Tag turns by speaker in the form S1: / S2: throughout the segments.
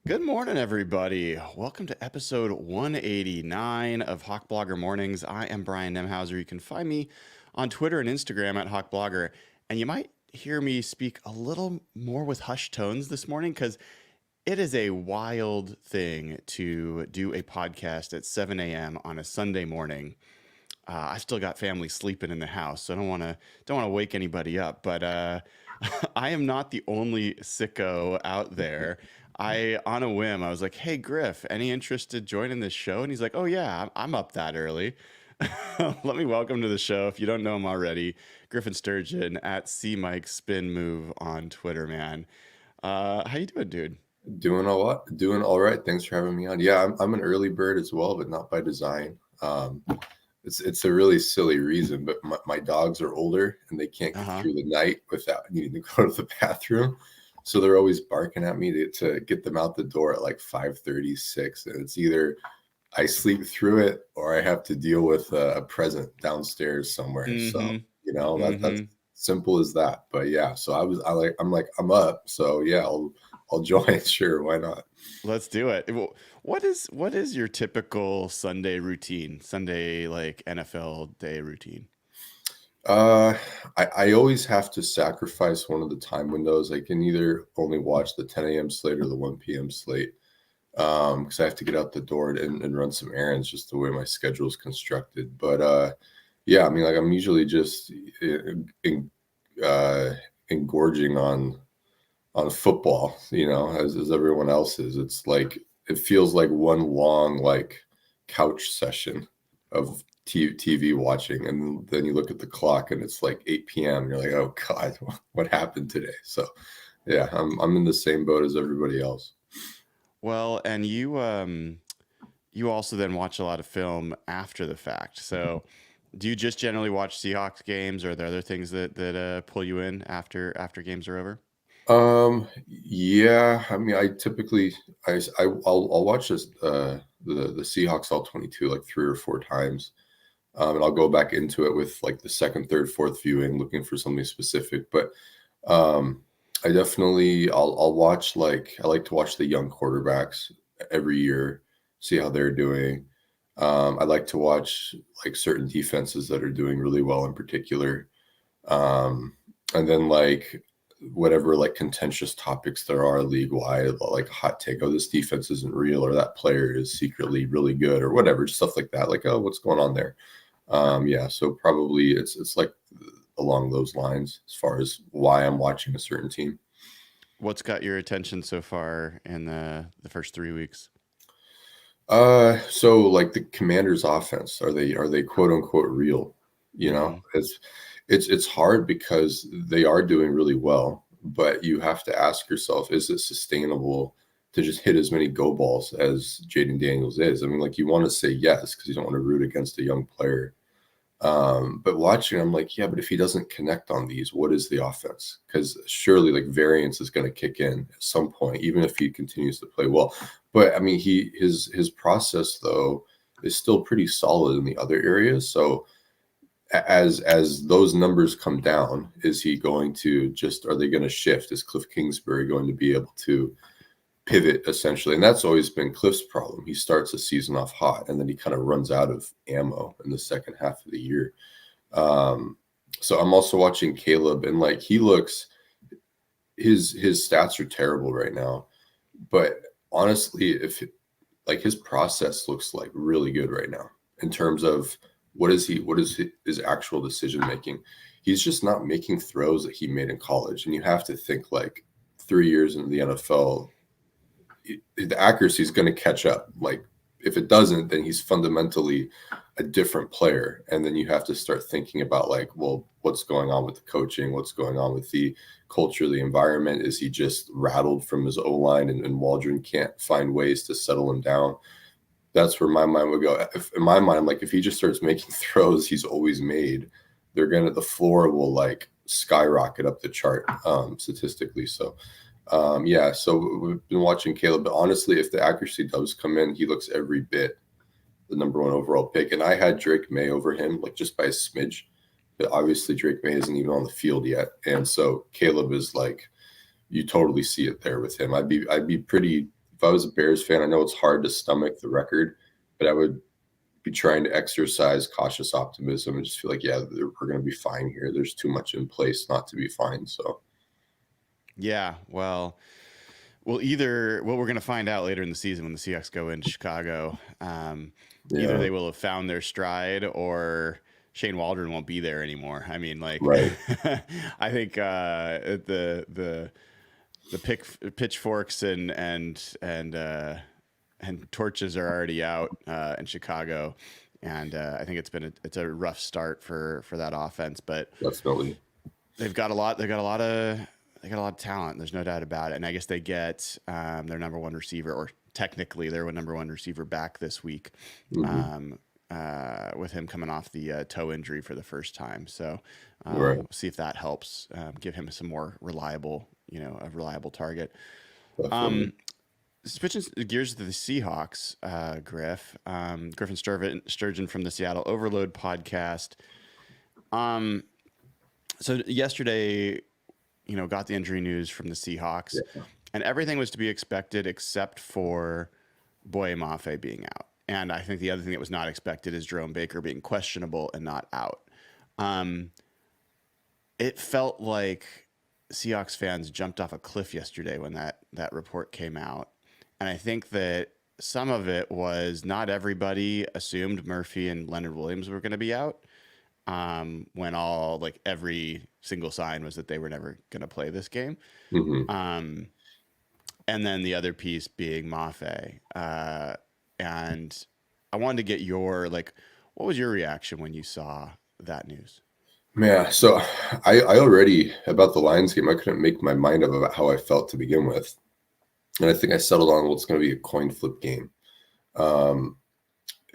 S1: Good morning, everybody. Welcome to episode 189 of Hawk Blogger Mornings. I am Brian Nemhauser. You can find me on Twitter and Instagram at Hawk Blogger. And you might hear me speak a little more with hushed tones this morning because it is a wild thing to do a podcast at 7 a.m. on a Sunday morning. I still got family sleeping in the house, so I don't want to wake anybody up. But I am not the only sicko out there. On a whim, I was like, "Hey, Griff, any interest in joining this show?" And he's like, "Oh yeah, I'm up that early." Let me welcome to the show. If you don't know him already, Griffin Sturgeon at C Mike Spin Move on Twitter, man. How you doing, dude?
S2: Doing all right. Thanks for having me on. Yeah, I'm an early bird as well, but not by design. It's a really silly reason, but my dogs are older and they can't
S1: Uh
S2: get
S1: huh.
S2: through the night without needing to go to the bathroom. So they're always barking at me to get them out the door at like 5:36, and it's either I sleep through it or I have to deal with a present downstairs somewhere. So
S1: Mm-hmm.
S2: that's
S1: Mm-hmm.
S2: simple as that. But yeah, so I'm up. So yeah, I'll join. Sure, why not?
S1: Let's do it. What is your typical Sunday routine? Sunday like NFL day routine?
S2: Uh, I always have to sacrifice one of the time windows. I can either only watch the 10 a.m. slate or the 1 p.m. slate, because I have to get out the door and run some errands, just the way my schedule is constructed. But yeah, I mean, like I'm usually just in, uh, engorging on football, as everyone else is. It's like it feels like one long like couch session of TV watching, and then you look at the clock and it's like 8 p.m. And you're like, oh God, what happened today? So yeah, I'm in the same boat as everybody else.
S1: Well, and you also then watch a lot of film after the fact. So, do you just generally watch Seahawks games, or are there other things that pull you in after games are over?
S2: Yeah, I mean, I typically I'll watch the Seahawks all 22 like 3 or 4 times. And I'll go back into it with like the second, third, fourth viewing, looking for something specific. But um, I'll watch, like I like to watch the young quarterbacks every year, see how they're doing. I like to watch like certain defenses that are doing really well in particular. Um, and then like whatever like contentious topics there are league wide, like a hot take, oh, this defense isn't real, or that player is secretly really good, or whatever, stuff like that. Like, oh, what's going on there? Yeah, so probably it's like along those lines as far as why I'm watching a certain team.
S1: What's got your attention so far in the first 3 weeks?
S2: So like the Commanders' offense, are they quote unquote real? You know,
S1: Mm-hmm.
S2: it's hard because they are doing really well, but you have to ask yourself, is it sustainable to just hit as many go balls as Jaden Daniels is? I mean, like you want to say yes because you don't want to root against a young player. But watching, I'm like, yeah, but if he doesn't connect on these, what is the offense? Because surely like variance is going to kick in at some point, even if he continues to play well. But I mean, his process though is still pretty solid in the other areas. So as those numbers come down, is he going to just are they going to shift? Is Cliff Kingsbury going to be able to pivot essentially? And that's always been Cliff's problem. He starts a season off hot and then he kind of runs out of ammo in the second half of the year. Um, so I'm also watching Caleb, and like he looks, his stats are terrible right now. But honestly, if like his process looks like really good right now in terms of his actual decision making. He's just not making throws that he made in college, and you have to think like 3 years into the NFL, the accuracy is going to catch up. Like if it doesn't, then he's fundamentally a different player. And then you have to start thinking about like, well, what's going on with the coaching? What's going on with the culture, the environment? Is he just rattled from his O line, and Waldron can't find ways to settle him down? That's where my mind would go. In my mind, I'm like, if he just starts making throws he's always made, the floor will like skyrocket up the chart statistically. So yeah, so we've been watching Caleb, but honestly, if the accuracy does come in, he looks every bit the number one overall pick. And I had Drake May over him, like just by a smidge. But obviously, Drake May isn't even on the field yet, and so Caleb is like, you totally see it there with him. I'd be pretty I was a Bears fan, I know it's hard to stomach the record, but I would be trying to exercise cautious optimism and just feel like, yeah, we're going to be fine here. There's too much in place not to be fine. So,
S1: Yeah, well, we're going to find out later in the season when the Seahawks go into Chicago. Either they will have found their stride or Shane Waldron won't be there anymore. I mean, like,
S2: right.
S1: I think the pitchforks and torches are already out in Chicago, and I think it's a rough start for that offense. But
S2: Definitely.
S1: they've got a lot of talent. There's no doubt about it. And I guess they get their number one receiver, or technically their number one receiver, back this week, with him coming off the toe injury for the first time. So we'll see if that helps give him some more reliable, a reliable target. Switching gears to the Seahawks, Griff, Griffin Sturgeon from the Seattle Overload podcast. So yesterday, got the injury news from the Seahawks, and everything was to be expected except for Boye Mafe being out. And I think the other thing that was not expected is Jerome Baker being questionable and not out. It felt like Seahawks fans jumped off a cliff yesterday when that report came out. And I think that some of it was not everybody assumed Murphy and Leonard Williams were going to be out. When every single sign was that they were never going to play this game. And then the other piece being Mafe. And I wanted to get what was your reaction when you saw that news?
S2: Yeah, so I already, about the Lions game, I couldn't make my mind up about how I felt to begin with. And I think I settled on, well, it's going to be a coin flip game. And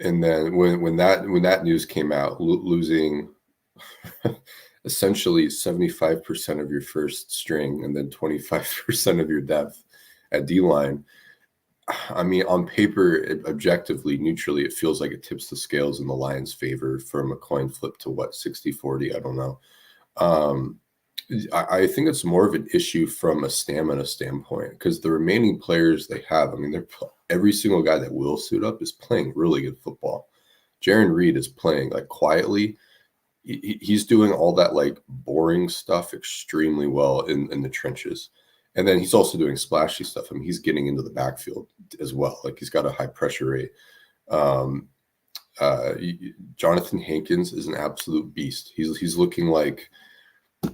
S2: then when that news came out, losing essentially 75% of your first string and then 25% of your depth at D-line, I mean, on paper, objectively, neutrally, it feels like it tips the scales in the Lions' favor from a coin flip to 60-40, I don't know. I think it's more of an issue from a stamina standpoint, because the remaining players they have, I mean, every single guy that will suit up is playing really good football. Jaron Reed is playing quietly. He's doing all that boring stuff extremely well in the trenches. And then he's also doing splashy stuff. I mean, he's getting into the backfield as well. He's got a high pressure rate. Jonathan Hankins is an absolute beast. He's looking like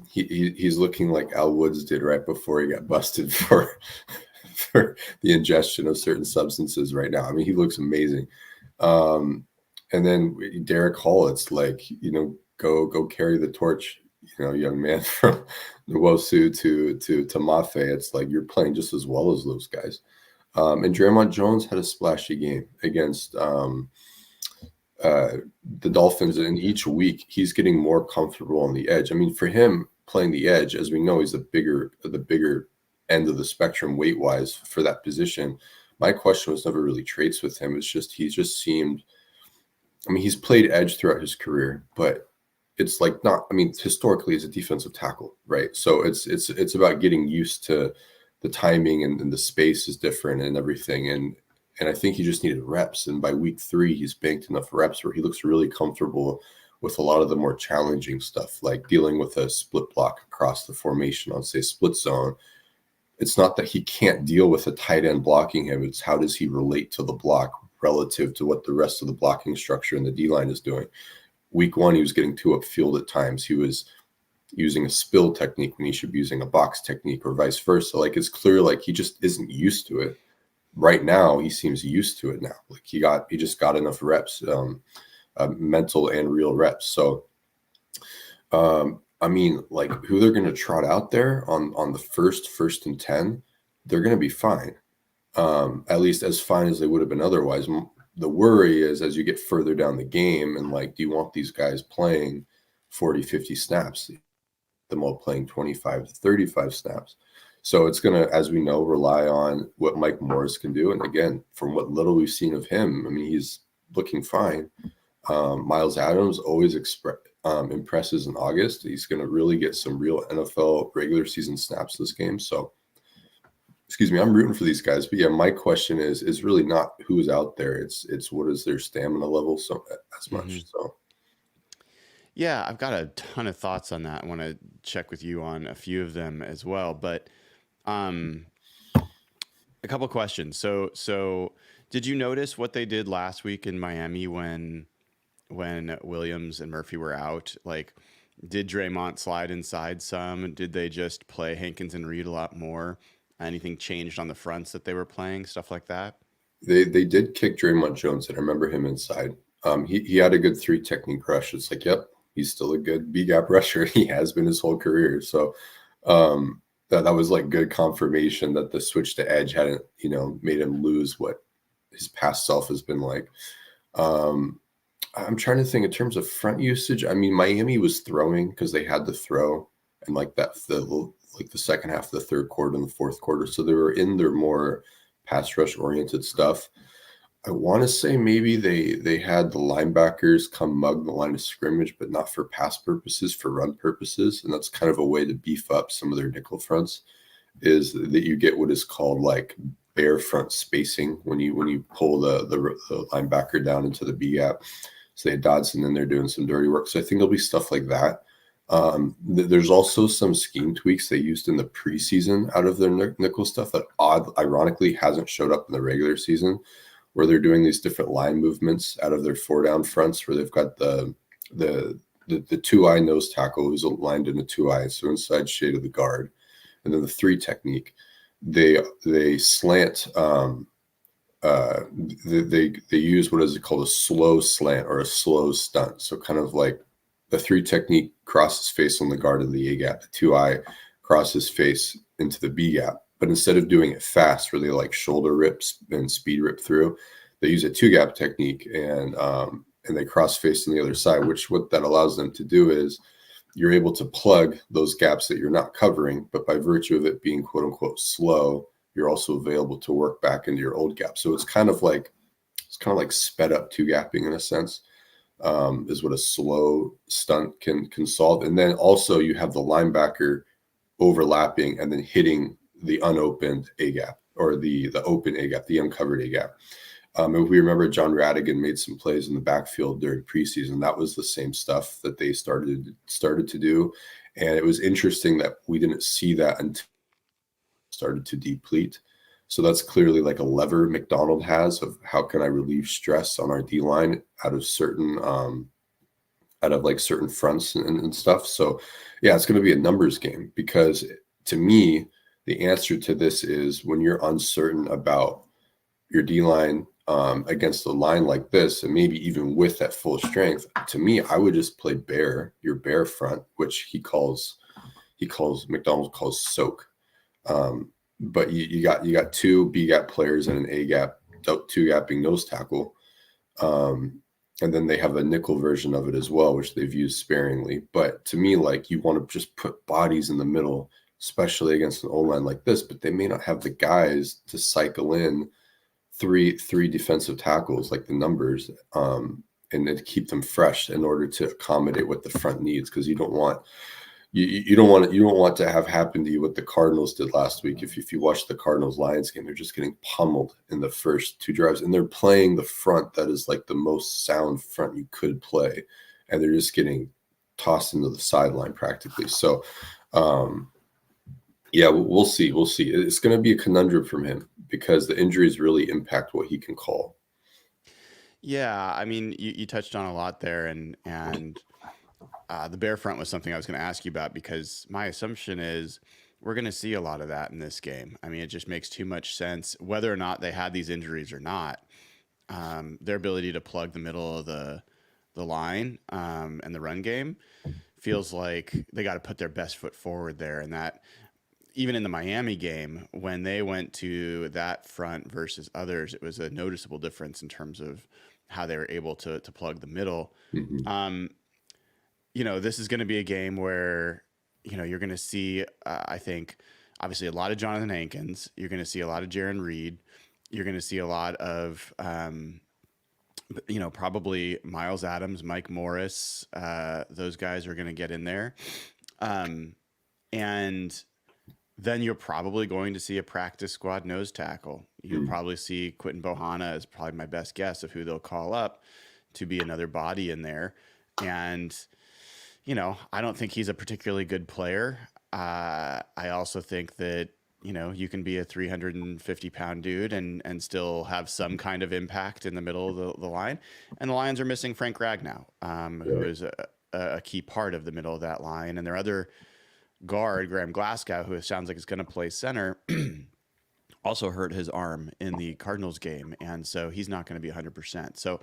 S2: he's looking like Al Woods did right before he got busted for the ingestion of certain substances right now. I mean, he looks amazing. And then Derek Hall, it's go carry the torch, young man, from Nwosu to Mafe. It's you're playing just as well as those guys. And Draymond Jones had a splashy game against the Dolphins, and each week he's getting more comfortable on the edge. I mean, for him playing the edge, as we know, he's the bigger end of the spectrum weight wise for that position. My question was never really traits with him. It's just he just seemed. I mean, he's played edge throughout his career, but it's not. I mean, historically, he's a defensive tackle, right? So it's about getting used to the timing and the space is different and everything. And I think he just needed reps. And by week 3, he's banked enough reps where he looks really comfortable with a lot of the more challenging stuff, like dealing with a split block across the formation on, say, split zone. It's not that he can't deal with a tight end blocking him. It's how does he relate to the block relative to what the rest of the blocking structure in the D-line is doing. Week 1, he was getting too upfield at times. He was using a spill technique when he should be using a box technique, or vice versa. It's clear he just isn't used to it. Right now, he seems used to it now. He just got enough reps, mental and real reps. So, I mean, who they're going to trot out there on the first and 10, they're going to be fine. At least as fine as they would have been otherwise. The worry is as you get further down the game and do you want these guys playing 40, 50 snaps? Them all playing 25 to 35 snaps. So it's going to, as we know, rely on what Mike Morris can do. And again, from what little we've seen of him, I mean, he's looking fine. Miles Adams always impresses in August. He's going to really get some real NFL regular season snaps this game. So excuse me, I'm rooting for these guys. But yeah, my question is really not who's out there. It's what is their stamina level so as
S1: Hmm.
S2: much. So
S1: Yeah, I've got a ton of thoughts on that. I want to check with you on a few of them as well. But um, a couple questions. So did you notice what they did last week in Miami when Williams and Murphy were out? Like, did Draymond slide inside some? Did they just play Hankins and Reed a lot more? Anything changed on the fronts that they were playing? Stuff like that?
S2: they did kick Draymond Jones, and I remember him inside. He had a good three technique rush. It's like, yep, he's still a good B gap rusher. He has been his whole career. So that was like good confirmation that the switch to edge hadn't, made him lose what his past self has been like. Um, I'm trying to think in terms of front usage. I mean, Miami was throwing because they had to throw, and like the second half of the third quarter and the fourth quarter, so they were in their more pass rush oriented stuff. I want to say maybe they had the linebackers come mug the line of scrimmage, but not for pass purposes, for run purposes, and that's kind of a way to beef up some of their nickel fronts. Is that you get what is called like bare front spacing when you pull the linebacker down into the B gap. So they had Dodson in there doing some dirty work. So I think there'll be stuff like that. There's also some scheme tweaks they used in the preseason out of their nickel stuff that ironically hasn't showed up in the regular season, where they're doing these different line movements out of their four down fronts, where they've got the two eye nose tackle who's aligned in a two eye, so inside shade of the guard, and then the three technique. They slant. They use what is called a slow slant or a slow stunt. So kind of like the three technique crosses face on the guard of the A gap, the two eye crosses face into the B gap. But instead of doing it fast, where they like shoulder rips and speed rip through, they use a two gap technique and they cross face on the other side. Which what that allows them to do is you're able to plug those gaps that you're not covering, but by virtue of it being quote unquote slow, you're also available to work back into your old gap. So it's kind of like sped up two gapping in a sense, is what a slow stunt can solve. And then also you have the linebacker overlapping and then hitting the unopened A gap or the open A gap, the uncovered A gap. If we remember, John Radigan made some plays in the backfield during preseason. That was the same stuff that they started to do, and it was interesting that we didn't see that until it started to deplete. So that's clearly like a lever Macdonald has of how can I relieve stress on our D line out of certain certain fronts and stuff. So yeah, it's going to be a numbers game, because to me, the answer to this is when you're uncertain about your D line against a line like this, and maybe even with that full strength, to me, I would just play your bare front, which Macdonald calls soak. But you got two B gap players and an A gap, two gapping nose tackle. And then they have a nickel version of it as well, which they've used sparingly. But to me, like, you want to just put bodies in the middle, especially against an O-line like this, but they may not have the guys to cycle in three defensive tackles like the numbers, and then keep them fresh in order to accommodate what the front needs, because you don't want to have happen to you what the Cardinals did last week. If you watch the Cardinals Lions game, they're just getting pummeled in the first two drives, and they're playing the front that is like the most sound front you could play, and they're just getting tossed into the sideline practically. So yeah, we'll see. It's going to be a conundrum from him, because the injuries really impact what he can call.
S1: Yeah, I mean, you touched on a lot there, and the bear front was something I was going to ask you about, because my assumption is we're going to see a lot of that in this game. I mean, it just makes too much sense, whether or not they had these injuries or not. Their ability to plug the middle of the line and the run game feels like they got to put their best foot forward there, and that even in the Miami game, when they went to that front versus others, it was a noticeable difference in terms of how they were able to plug the middle.
S2: Mm-hmm.
S1: This is going to be a game where, you're going to see, I think, obviously a lot of Jonathan Hankins. You're going to see a lot of Jaron Reed. You're going to see a lot of, probably Miles Adams, Mike Morris. Those guys are going to get in there. And then you're probably going to see a practice squad nose tackle. You'll
S2: Mm.
S1: probably see Quentin Bohanna is probably my best guess of who they'll call up to be another body in there. And, I don't think he's a particularly good player. I also think that, you can be a 350-pound dude and still have some kind of impact in the middle of the line. And the Lions are missing Frank Ragnow, who
S2: Right.
S1: is a key part of the middle of that line. And their other guard, Graham Glasgow, who sounds like is going to play center, also hurt his arm in the Cardinals game. And so he's not going to be 100%. So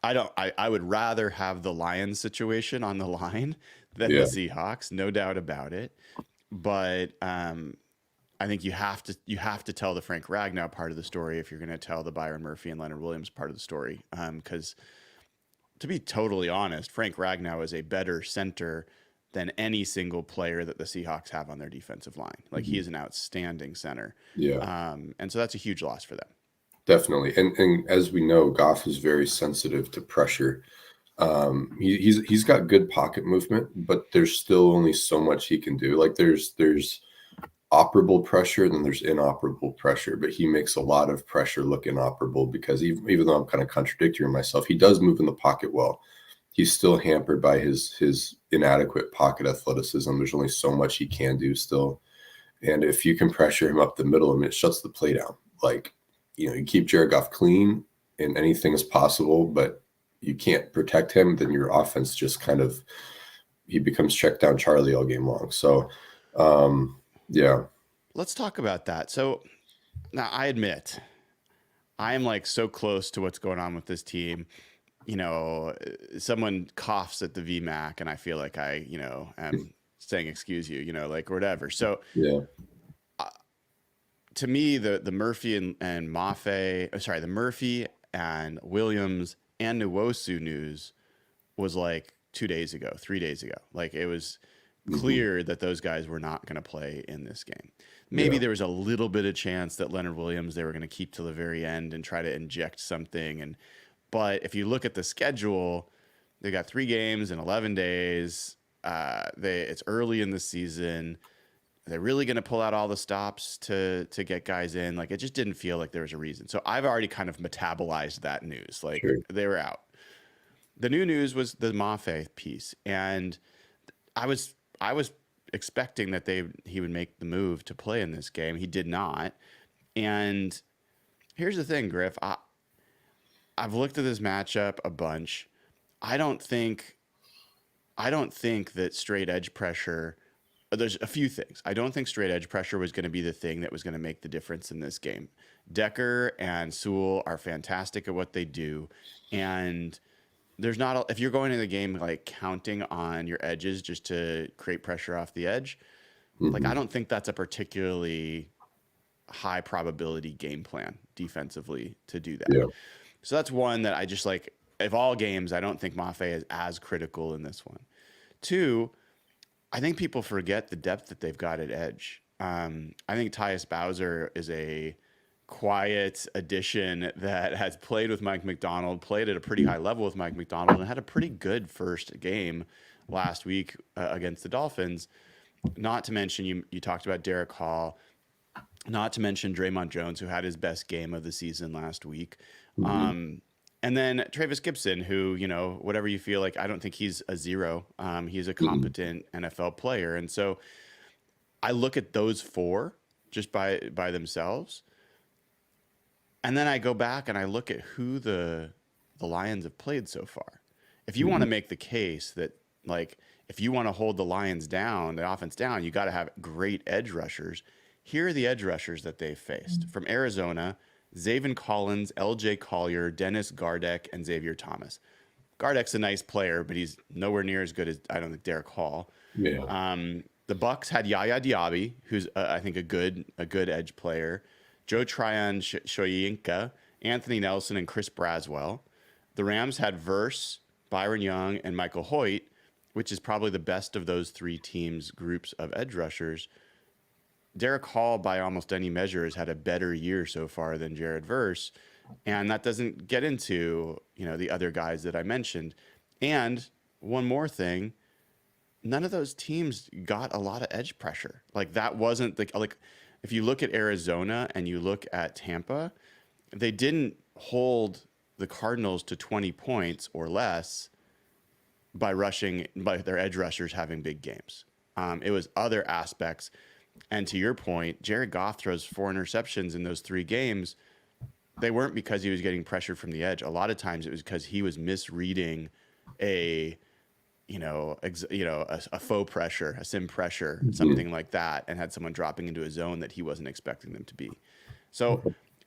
S1: I would rather have the Lions situation on the line than the
S2: Yeah.
S1: Seahawks, no doubt about it. But I think you have to tell the Frank Ragnow part of the story if you're going to tell the Byron Murphy and Leonard Williams part of the story. Because to be totally honest, Frank Ragnow is a better center than any single player that the Seahawks have on their defensive line. Like, he
S2: Mhm.
S1: is an outstanding center.
S2: Yeah.
S1: And so that's a huge loss for them.
S2: Definitely. And as we know, Goff is very sensitive to pressure. He's got good pocket movement, but there's still only so much he can do. Like there's operable pressure, then there's inoperable pressure, but he makes a lot of pressure look inoperable because even though I'm kind of contradicting myself, he does move in the pocket well. He's still hampered by his inadequate pocket athleticism. There's only so much he can do still. And if you can pressure him up the middle, I mean, it shuts the play down. Like, you keep Jared Goff clean and anything is possible, but you can't protect him, then your offense just kind of, he becomes check down Charlie all game long. So, yeah.
S1: Let's talk about that. So now I admit I am like so close to what's going on with this team. Someone coughs at the VMAC and I feel like I, am saying, excuse you, like whatever. So
S2: Yeah.
S1: to me, the Murphy and Mafe, sorry, the Murphy and Williams and Nwosu news was like 2 days ago, 3 days ago. Like, it was clear that those guys were not going to play in this game. Maybe
S2: Yeah.
S1: there was a little bit of chance that Leonard Williams they were going to keep till the very end and try to inject something. But if you look at the schedule, they got 3 games in 11 days. It's early in the season. They're really going to pull out all the stops to get guys in. Like, it just didn't feel like there was a reason. So I've already kind of metabolized that news. Like,
S2: Sure.
S1: they were out. The new news was the Mafe piece, and I was expecting that he would make the move to play in this game. He did not. And here's the thing, Griff. I've looked at this matchup a bunch. I don't think that straight edge pressure. There's a few things. I don't think straight edge pressure was going to be the thing that was going to make the difference in this game. Decker and Sewell are fantastic at what they do, and there's not if you're going into the game like counting on your edges just to create pressure off the edge. Like, I don't think that's a particularly high probability game plan defensively to do that.
S2: Yeah.
S1: So that's one that I just like. Of all games, I don't think Mafe is as critical in this one. 2, I think people forget the depth that they've got at edge. I think Tyus Bowser is a quiet addition that has played with Mike Macdonald, played at a pretty high level with Mike Macdonald, and had a pretty good first game last week against the Dolphins. Not to mention, you talked about Derek Hall. Not to mention Draymond Jones, who had his best game of the season last week. And then Travis Gibson, who, whatever you feel like, I don't think he's a zero. He's a competent NFL player. And so I look at those 4 just by themselves. And then I go back and I look at who the Lions have played so far. If you want to make the case that, like, if you want to hold the Lions down, the offense down, you got to have great edge rushers. Here are the edge rushers that they've faced. From Arizona, Zaven Collins, LJ Collier, Dennis Gardeck, and Xavier Thomas. Gardeck's a nice player, but he's nowhere near as good as, I don't think, Derek Hall.
S2: Yeah.
S1: The Bucks had Yaya Diaby, who's I think a good edge player. Joe Tryon Shoyinka, Anthony Nelson, and Chris Braswell. The Rams had Verse, Byron Young, and Michael Hoyt, which is probably the best of those 3 teams' groups of edge rushers. Derek Hall, by almost any measure, has had a better year so far than Jared Verse. And that doesn't get into, the other guys that I mentioned. And one more thing, none of those teams got a lot of edge pressure. Like that wasn't like if you look at Arizona and you look at Tampa, they didn't hold the Cardinals to 20 points or less by their edge rushers having big games. It was other aspects. And to your point, Jared Goff throws 4 interceptions in those 3 games. They weren't because he was getting pressured from the edge. A lot of times it was because he was misreading a a faux pressure, a sim pressure, something like that, and had someone dropping into a zone that he wasn't expecting them to be. So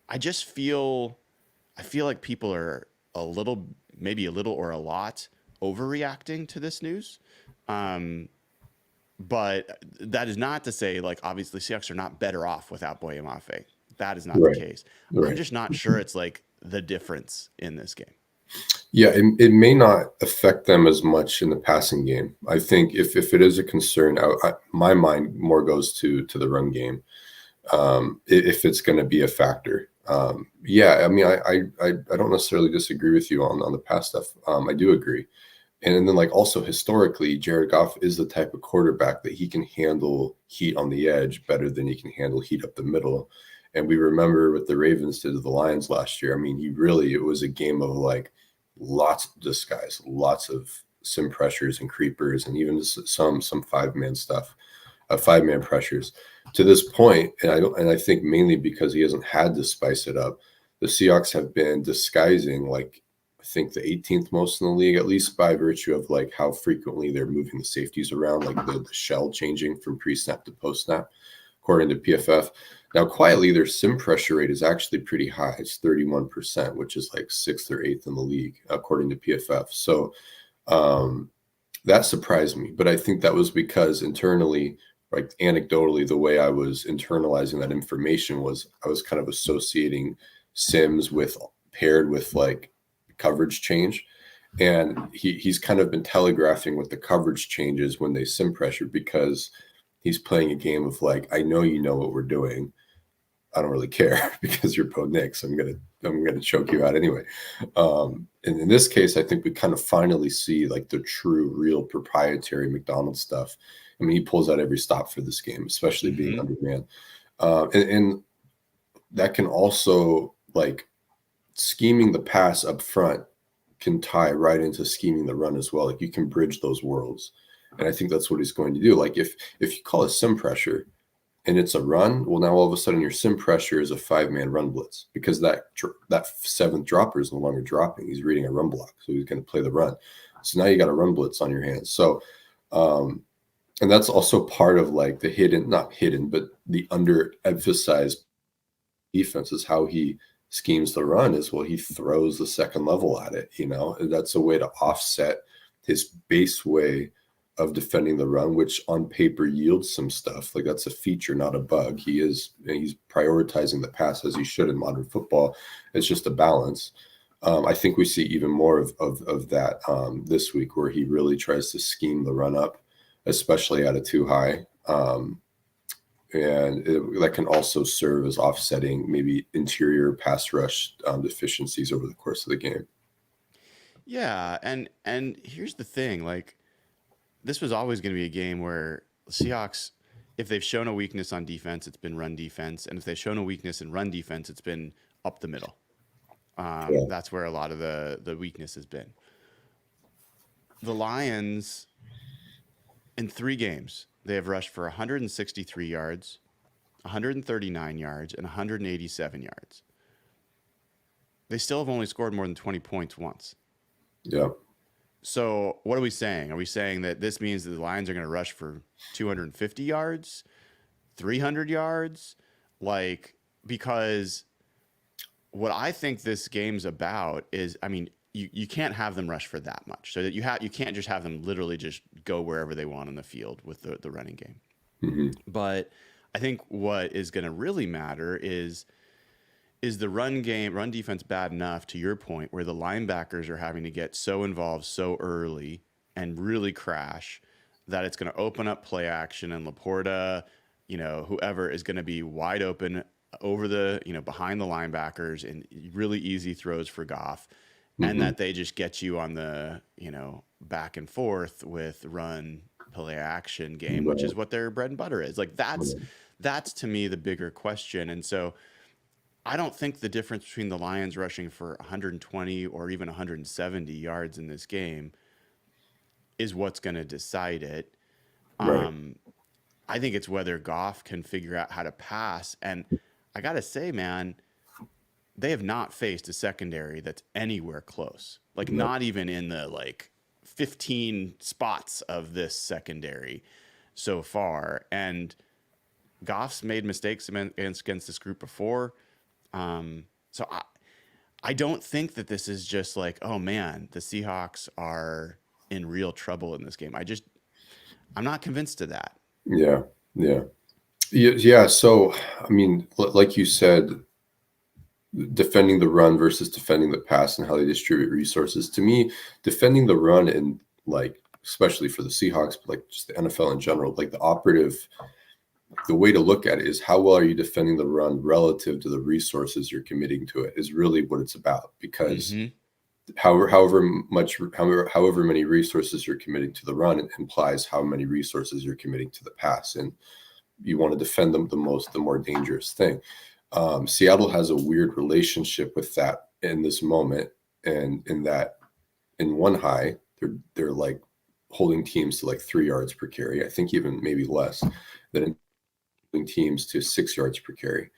S1: I feel like people are maybe a little or a lot overreacting to this news. But that is not to say, like, obviously Seahawks are not better off without Boye Mafe. That is not the
S2: Right.
S1: case. I'm
S2: Right.
S1: just not sure it's like the difference in this game.
S2: Yeah, it may not affect them as much in the passing game. I think if it is a concern, my mind more goes to the run game. If it's going to be a factor. Yeah, I mean, I don't necessarily disagree with you on the pass stuff. I do agree. And then, like, also historically, Jared Goff is the type of quarterback that he can handle heat on the edge better than he can handle heat up the middle. And we remember what the Ravens did to the Lions last year. I mean, it was a game of like lots of disguise, lots of sim pressures and creepers, and even some 5-man stuff, 5-man pressures. To this point, and I think mainly because he hasn't had to spice it up, the Seahawks have been disguising, like, I think the 18th most in the league, at least by virtue of like how frequently they're moving the safeties around, like the shell changing from pre-snap to post-snap, according to PFF. Now, quietly, their sim pressure rate is actually pretty high. It's 31%, which is like 6th or 8th in the league, according to PFF. So that surprised me. But I think that was because internally, like anecdotally, the way I was internalizing that information was I was kind of associating sims paired with like coverage change. And he's kind of been telegraphing what the coverage changes when they sim pressure, because he's playing a game of like, I know you know what we're doing. I don't really care because you're Bo Nix. I'm gonna choke you out anyway. And in this case, I think we kind of finally see like the true, real proprietary Macdonald stuff. I mean, he pulls out every stop for this game, especially being undermanned. And that can also, like, scheming the pass up front can tie right into scheming the run as well. Like, you can bridge those worlds. And I think that's what he's going to do. Like, if you call it sim pressure and it's a run, well, now all of a sudden your sim pressure is a 5-man run blitz, because that 7th dropper is no longer dropping. He's reading a run block, so he's going to play the run. So now you got a run blitz on your hands. So, and that's also part of like the not hidden, but the underemphasized defense is how he schemes the run is, well, he throws the second level at it, and that's a way to offset his base way of defending the run, which on paper yields some stuff. Like, that's a feature, not a bug. He's prioritizing the pass as he should in modern football. It's just a balance. I think we see even more of that this week, where he really tries to scheme the run up, especially at a too high. And that can also serve as offsetting maybe interior pass rush deficiencies over the course of the game.
S1: Yeah, and here's the thing, like, this was always going to be a game where Seahawks, if they've shown a weakness on defense, it's been run defense, and if they've shown a weakness in run defense, it's been up the middle. That's where a lot of the weakness has been. The Lions, in 3 games, they have rushed for 163 yards, 139 yards, and 187 yards. They still have only scored more than 20 points once.
S2: Yeah.
S1: So what are we saying? Are we saying that this means that the Lions are going to rush for 250 yards, 300 yards? Like, because what I think this game's about is, I mean, you can't have them rush for that much. So that you can't just have them literally just go wherever they want on the field with the running game.
S2: Mm-hmm.
S1: But I think what is going to really matter is the run defense bad enough, to your point, where the linebackers are having to get so involved so early and really crash that it's going to open up play action, and Laporta, whoever is going to be wide open over the, behind the linebackers, and really easy throws for Goff. And that they just get you on the, back and forth with run play action game, which
S2: Right.
S1: is what their bread and butter is. Like that's to me the bigger question. And so I don't think the difference between the Lions rushing for 120 or even 170 yards in this game is what's going to decide it.
S2: Right.
S1: I think it's whether Goff can figure out how to pass. And I got to say, man, they have not faced a secondary that's anywhere close. Like
S2: No.
S1: not even in the like 15 spots of this secondary so far. And Goff's made mistakes against this group before. So I don't think that this is just like, oh man, the Seahawks are in real trouble in this game. I'm not convinced of that.
S2: Yeah. Yeah. Yeah. So, I mean, like you said, defending the run versus defending the pass and how they distribute resources. To me, defending the run and like, especially for the Seahawks, but like just the NFL in general, like the way to look at it is how well are you defending the run relative to the resources you're committing to it is really what it's about. Because
S1: Mm-hmm.
S2: however many resources you're committing to the run, it implies how many resources you're committing to the pass. And you want to defend them the more dangerous thing. Seattle has a weird relationship with that in this moment, and in that in one high, they're like holding teams to like 3 yards per carry. I think even maybe less than holding teams to 6 yards per carry.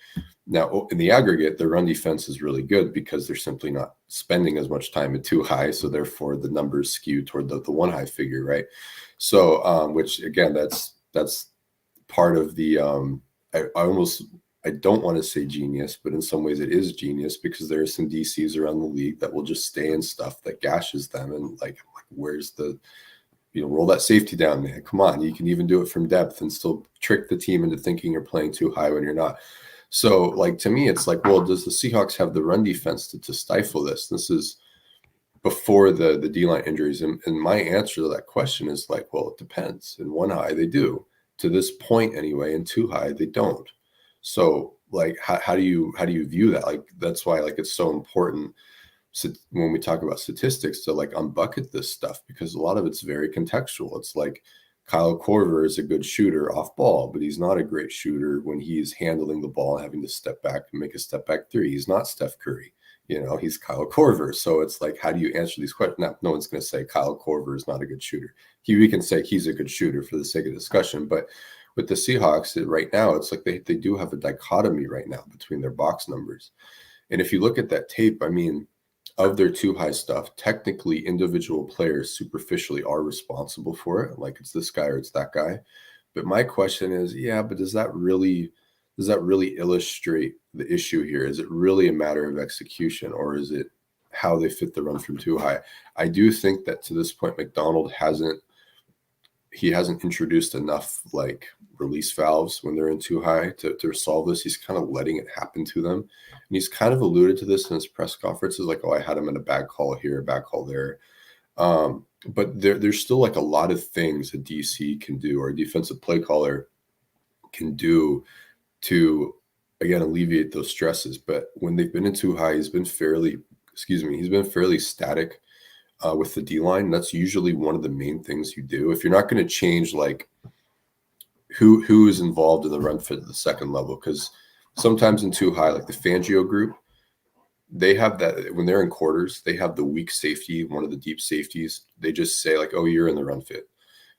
S2: Now, in the aggregate, the run defense is really good because they're simply not spending as much time at 2 high, so therefore the numbers skew toward the 1 high figure, right? So, which again, that's part of the I don't want to say genius, but in some ways it is genius because there are some DCs around the league that will just stay in stuff that gashes them. And like where's the, roll that safety down, man. Come on. You can even do it from depth and still trick the team into thinking you're playing too high when you're not. So like, to me, it's like, well, does the Seahawks have the run defense to stifle this? This is before the D-line injuries. And my answer to that question is like, well, it depends. In 1 high, they do. To this point anyway, in 2 high, they don't. So like, how do you view that? Like, that's why like it's so important when we talk about statistics to like unbucket this stuff, because a lot of it's very contextual. It's like Kyle Korver is a good shooter off ball, but he's not a great shooter when he's handling the ball and having to step back and make a step back three. He's not Steph Curry. He's Kyle Korver. So it's like, how do you answer these questions? Now, no one's going to say Kyle Korver is not a good shooter. We can say he's a good shooter for the sake of discussion, but with the Seahawks right now, it's like they do have a dichotomy right now between their box numbers. And if you look at that tape, I mean, of their 2 high stuff, technically individual players superficially are responsible for it. Like it's this guy or it's that guy. But my question is, but does that really illustrate the issue here? Is it really a matter of execution, or is it how they fit the run from 2 high? I do think that to this point, Macdonald hasn't introduced enough like release valves when they're in 2 high to resolve this. He's kind of letting it happen to them. And he's kind of alluded to this in his press conferences, like, oh, I had him in a bad call here, a bad call there. But there's still like a lot of things a DC can do, or a defensive play caller can do to, again, alleviate those stresses. But when they've been in 2 high, he's been fairly static with the D-line. That's usually one of the main things you do. If you're not going to change like who is involved in the run fit at the second level, because sometimes in 2 high, like the Fangio group, they have that when they're in quarters, they have the weak safety, one of the deep safeties. They just say like, oh, you're in the run fit.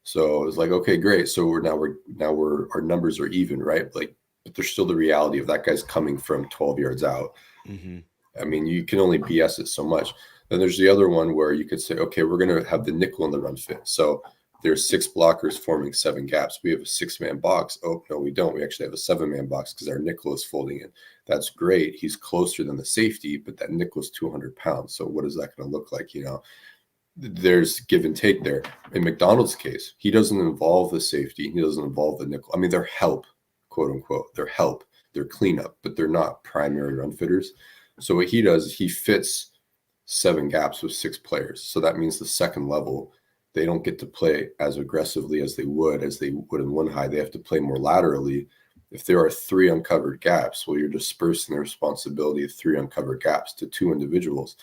S2: So it's like, okay, great. So our numbers are even, right? Like, but there's still the reality of that guy's coming from 12 yards out.
S1: Mm-hmm.
S2: I mean, you can only BS it so much. Then there's the other one where you could say, okay, we're going to have the nickel in the run fit. So there's 6 blockers forming 7 gaps. We have a 6-man box. Oh, no, we don't. We actually have a 7-man box because our nickel is folding in. That's great. He's closer than the safety, but that nickel is 200 pounds. So what is that going to look like? There's give and take there. In Macdonald's case, he doesn't involve the safety. He doesn't involve the nickel. I mean, they're help, quote unquote. They're help. They're cleanup, but they're not primary run fitters. So what he does is he fits 7 gaps with 6 players. So that means the second level, they don't get to play as aggressively as they would in 1 high. They have to play more laterally. If there are 3 uncovered gaps, well, you're dispersing the responsibility of 3 uncovered gaps to 2 individuals.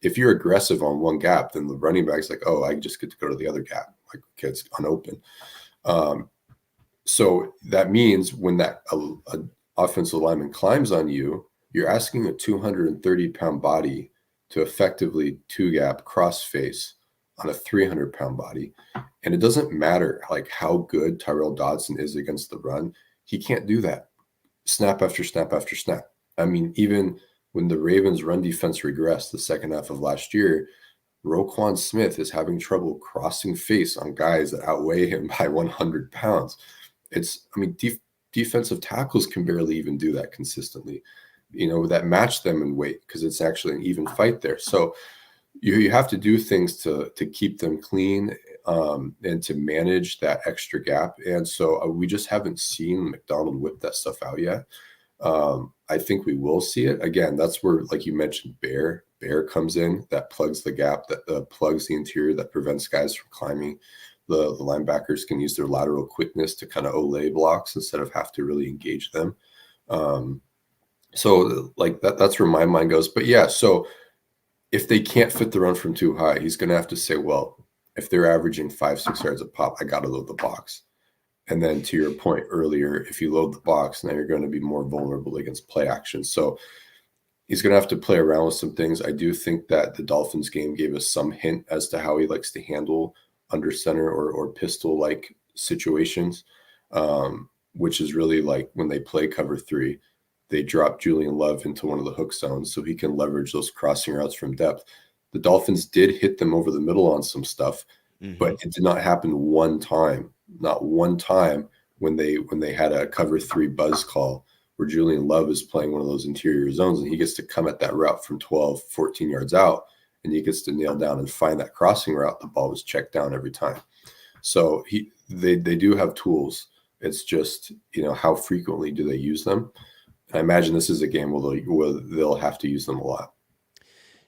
S2: If you're aggressive on 1 gap, then the running back's like, oh, I just get to go to the other gap. like gets unopened. So that means when that a offensive lineman climbs on you, you're asking a 230-pound body to effectively two-gap cross-face on a 300-pound body. And it doesn't matter like how good Tyrell Dodson is against the run. He can't do that snap after snap after snap. I mean, even when the Ravens' run defense regressed the second half of last year, Roquan Smith is having trouble crossing face on guys that outweigh him by 100 pounds. Defensive tackles can barely even do that consistently, that match them in weight because it's actually an even fight there. So you have to do things to keep them clean and to manage that extra gap. And so we just haven't seen Macdonald whip that stuff out yet. I think we will see it. Again, that's where, like you mentioned, Bear comes in, that plugs the gap, that plugs the interior, that prevents guys from climbing. The linebackers can use their lateral quickness to kind of olay blocks instead of have to really engage them. So like that's where my mind goes. But yeah, so if they can't fit the run from too high, he's going to have to say, well, if they're averaging 5-6 yards a pop, I got to load the box. And then to your point earlier, if you load the box, now you're going to be more vulnerable against play action. So he's going to have to play around with some things. I do think that the Dolphins game gave us some hint as to how he likes to handle under center or pistol-like situations, which is really like when they play cover 3, they drop Julian Love into one of the hook zones so he can leverage those crossing routes from depth. The Dolphins did hit them over the middle on some stuff, but it did not happen one time, not one time when they had a cover 3 buzz call where Julian Love is playing one of those interior zones and he gets to come at that route from 12, 14 yards out and he gets to nail down and find that crossing route. The ball was checked down every time. So they do have tools. It's just, how frequently do they use them? I imagine this is a game where they'll have to use them a lot.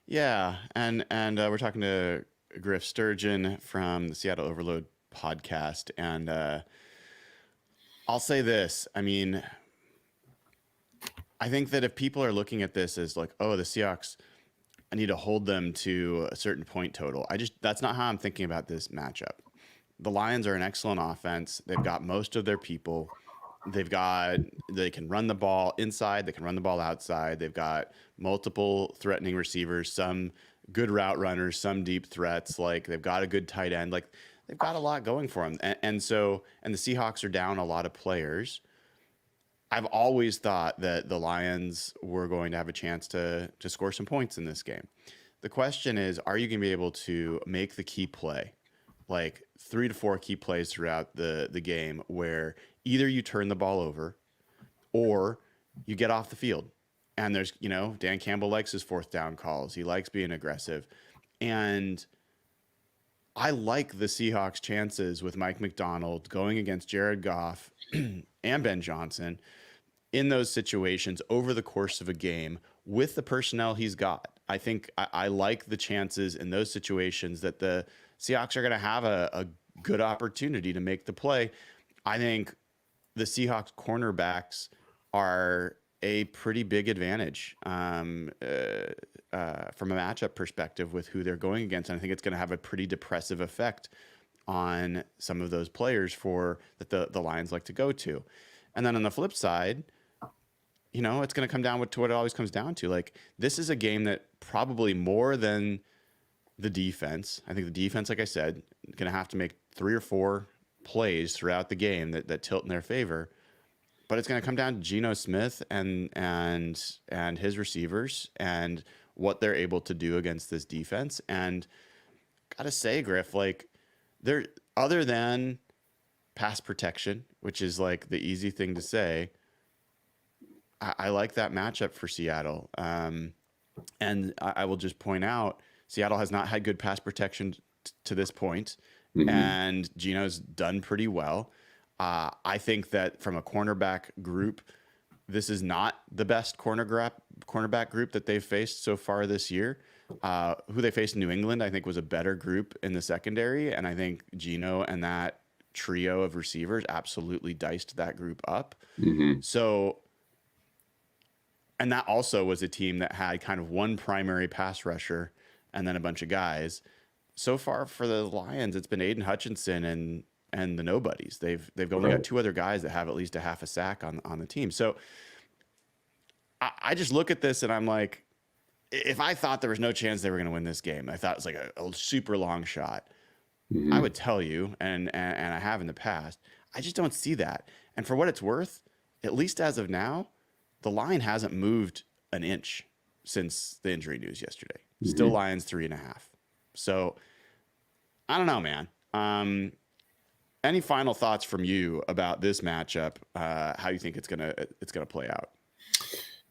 S1: Yeah, and we're talking to Griff Sturgeon from the Seattle Overload podcast, and I'll say this. I mean, I think that if people are looking at this as like, oh, the Seahawks, I need to hold them to a certain point total. That's not how I'm thinking about this matchup. The Lions are an excellent offense. They've got most of their people. They can run the ball inside. They can run the ball outside. They've got multiple threatening receivers, some good route runners, some deep threats. Like they've got a good tight end. Like they've got a lot going for them. And the Seahawks are down a lot of players. I've always thought that the Lions were going to have a chance to score some points in this game. The question is, are you going to be able to make the key play? Like 3 to 4 key plays throughout the game where either you turn the ball over or you get off the field. And there's, Dan Campbell likes his 4th down calls. He likes being aggressive. And I like the Seahawks' chances with Mike Macdonald going against Jared Goff and Ben Johnson in those situations over the course of a game with the personnel he's got. I think I like the chances in those situations that the Seahawks are going to have a good opportunity to make the play. I think the Seahawks cornerbacks are a pretty big advantage from a matchup perspective with who they're going against. And I think it's going to have a pretty depressive effect on some of those players that the Lions like to go to. And then on the flip side, it's going to come down to what it always comes down to. Like, this is a game that probably more than the defense, I think the defense, like I said, going to have to make 3 or 4 plays throughout the game that tilt in their favor. But it's going to come down to Geno Smith and his receivers and what they're able to do against this defense. And gotta say, Griff, like, they're, other than pass protection, which is like the easy thing to say, I like that matchup for Seattle. And I will just point out, Seattle has not had good pass protection to this point, and Geno's done pretty well. I think that from a cornerback group, this is not the best cornerback group that they've faced so far this year. Who they faced in New England, I think, was a better group in the secondary, and I think Geno and that trio of receivers absolutely diced that group up. So, and that also was a team that had kind of one primary pass rusher and then a bunch of guys. so far for the Lions, it's been Aiden Hutchinson and the nobodies. They've only got
S2: Right.
S1: two other guys that have at least a half a sack on the team. So I just look at this and I'm like, if I thought there was no chance they were going to win this game, I thought it was like a super long shot, I
S2: Mhm.
S1: would tell you, and I have in the past. I just don't see that. And for what it's worth, at least as of now, the line hasn't moved an inch since the injury news yesterday. Still
S2: Mhm.
S1: Lions 3.5. So I don't know, man. Any final thoughts from you about this matchup? How you think it's gonna play out?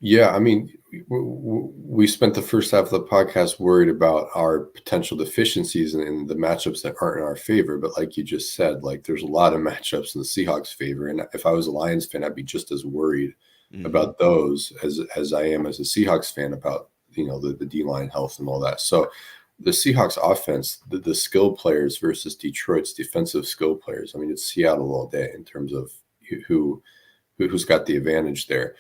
S2: Yeah, I mean, we spent the first half of the podcast worried about our potential deficiencies in the matchups that aren't in our favor. But like you just said, like there's a lot of matchups in the Seahawks' favor, and if I was a Lions fan, I'd be just as worried
S1: Mm-hmm.
S2: about those as I am as a Seahawks fan about the D line health and all that. So the Seahawks offense, the skill players versus Detroit's defensive skill players. I mean, it's Seattle all day in terms of who who's got the advantage there.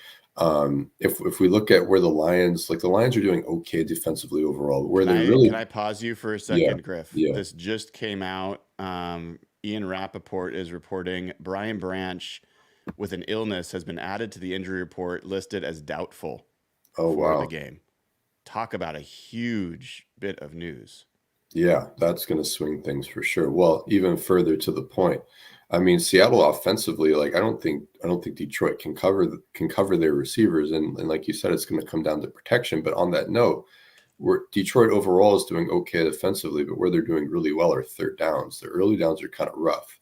S2: If we look at where the Lions are doing okay defensively overall, where
S1: Can
S2: they
S1: I
S2: really,
S1: can I pause you for a
S2: yeah,
S1: second, Griff?
S2: yeah,
S1: This just came out. Ian Rappaport is reporting Brian Branch with an illness has been added to the injury report, listed as doubtful
S2: oh
S1: for the
S2: wow,
S1: game. Talk about a huge bit of news.
S2: yeah, that's going to swing things for sure. Well, even further to the point, I mean, Seattle offensively, like I don't think Detroit can cover their receivers, and like you said, it's going to come down to protection. But on that note, where Detroit overall is doing okay defensively, but where they're doing really well are third downs. The early downs are kind of rough.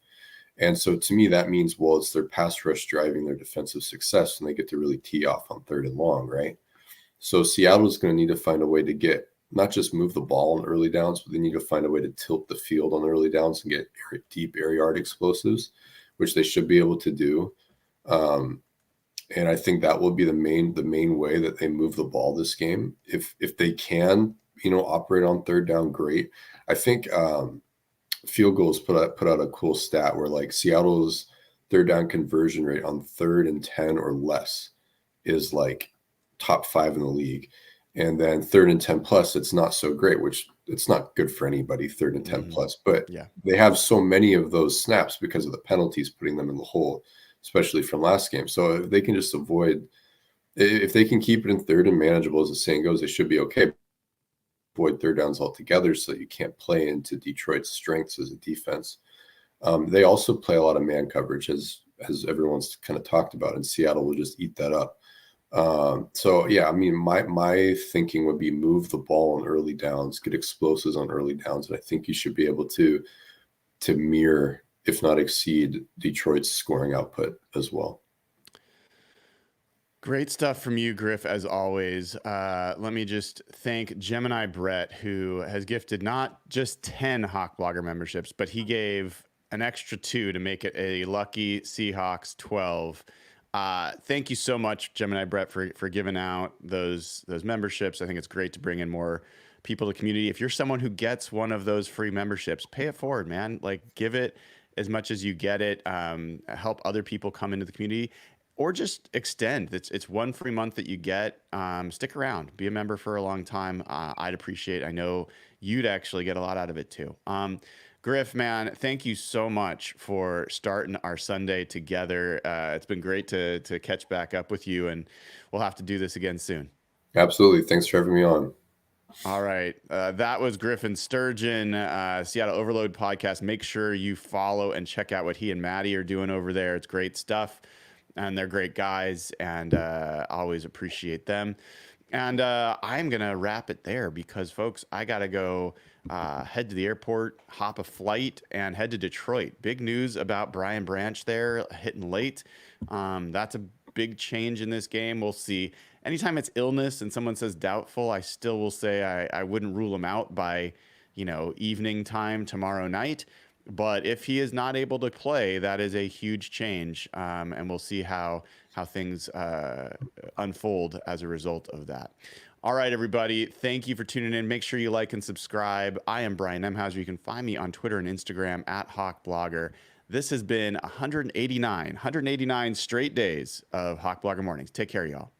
S2: And so to me, that means, well, it's their pass rush driving their defensive success, and they get to really tee off on third and long, right? So Seattle's going to need to find a way to get not just move the ball on early downs, but they need to find a way to tilt the field on early downs and get deep air yard explosives, which they should be able to do. Um, and I think that will be the main way that they move the ball this game. If they can, operate on third down, great. I think Field Goals put out a cool stat where like Seattle's third down conversion rate on 3rd and 10 or less is like top 5 in the league. And then 3rd and 10 plus, it's not so great, which it's not good for anybody, 3rd and 10
S1: Mm-hmm.
S2: plus. But
S1: Yeah.
S2: they have so many of those snaps because of the penalties putting them in the hole, especially from last game. So if they can just if they can keep it in third and manageable, as the saying goes, they should be okay. Avoid third downs altogether so that you can't play into Detroit's strengths as a defense. They also play a lot of man coverage, as everyone's kind of talked about, and Seattle will just eat that up. So yeah, I mean, my thinking would be move the ball on early downs, get explosives on early downs, and I think you should be able to mirror, if not exceed, Detroit's scoring output as well.
S1: Great stuff from you, Griff, as always. Let me just thank Gemini Brett, who has gifted not just 10 Hawk Blogger memberships, but he gave an extra 2 to make it a lucky Seahawks 12. Thank you so much, Gemini Brett, for giving out those memberships. I think it's great to bring in more people to the community. If you're someone who gets one of those free memberships, pay it forward, man. Like, give it as much as you get it. Help other people come into the community, or just extend. It's one free month that you get. Stick around, be a member for a long time. I'd appreciate it. I know you'd actually get a lot out of it too. Griff, man, thank you so much for starting our Sunday together. It's been great to catch back up with you, and we'll have to do this again soon.
S2: Absolutely. Thanks for having me on.
S1: All right. That was Griffin Sturgeon, Seattle Overload podcast. Make sure you follow and check out what he and Maddie are doing over there. It's great stuff, and they're great guys, and always appreciate them. And I'm going to wrap it there because, folks, I got to go head to the airport, hop a flight, and head to Detroit. Big news about Brian Branch there hitting late. That's a big change in this game. We'll see. Anytime it's illness and someone says doubtful, I still will say I wouldn't rule him out by, evening time tomorrow night. But if he is not able to play, that is a huge change, and we'll see how things unfold as a result of that. All right, everybody. Thank you for tuning in. Make sure you like and subscribe. I am Brian Nemhauser. You can find me on Twitter and Instagram at HawkBlogger. This has been 189 straight days of Hawk Blogger Mornings. Take care, y'all.